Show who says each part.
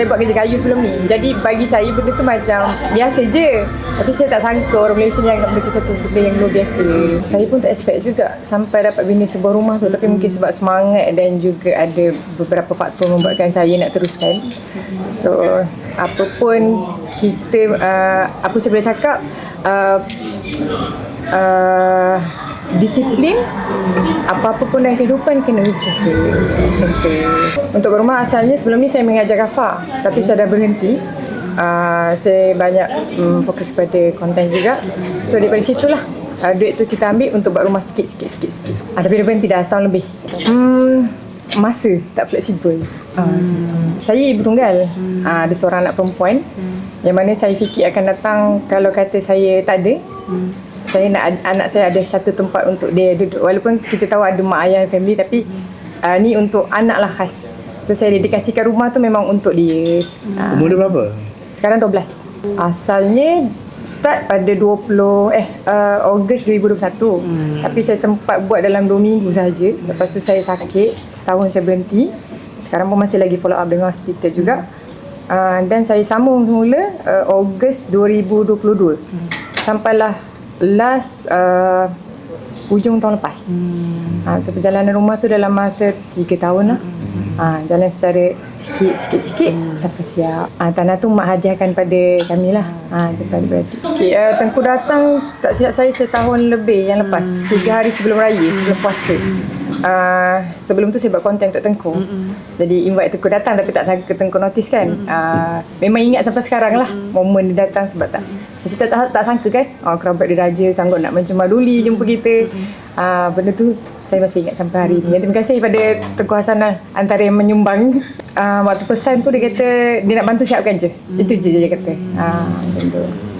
Speaker 1: buat kerja kayu sebelum ni. Jadi bagi saya benda tu macam biasa je. Tapi saya tak sangka orang Malaysia ni anggap benda tu satu benda yang luar biasa. Saya pun tak expect juga sampai dapat bina sebuah rumah tu. Tapi mungkin sebab semangat dan juga ada beberapa faktor membuatkan saya nak teruskan. So apa pun kita, apa saya boleh cakap, disiplin, apa-apa pun dalam kehidupan kena usaha. Untuk berumah asalnya sebelum ni saya mengajar kafa, tapi saya dah berhenti. Saya banyak fokus pada konten juga. So daripada situlah duit tu kita ambil untuk buat rumah sikit. Tapi dah berhenti dah setahun lebih. Masa tak fleksibel. Saya ibu tunggal. Ada seorang anak perempuan yang mana saya fikir akan datang kalau kata saya tak ada. Saya nak anak saya ada satu tempat untuk dia duduk. Walaupun kita tahu ada mak ayah family, tapi ni untuk anak lah khas. So saya dedikasikan rumah tu memang untuk dia.
Speaker 2: Umur dia berapa?
Speaker 1: Sekarang 12. Asalnya start pada Ogos 2021. Tapi saya sempat buat dalam 2 minggu saja. Lepas tu saya sakit, setahun saya berhenti. Sekarang pun masih lagi follow up dengan hospital juga. Dan saya sambung semula Ogos 2022. Sampailah last hujung tahun lepas. So perjalanan rumah tu dalam masa 3 tahun lah. Jalan secara sikit sampai siap. Tanah tu mak hadiahkan pada kami lah. Cepat beradik. Tengku datang tak silap saya setahun lebih yang lepas. 3 hari sebelum raya, sebelum puasa. Sebelum tu saya buat konten untuk Tengku. Jadi invite Tengku datang, tapi tak sangka Tengku notice kan. Memang ingat sampai sekarang lah momen dia datang, sebab kita tak sangka kan kerabat dia raja sanggup nak mencemaduli jumpa kita. Benda tu saya masih ingat sampai hari ni. Terima kasih pada Tengku Hasanah antara yang menyumbang. Waktu pesan tu dia kata dia nak bantu siapkan je. Itu je dia kata. Macam tu.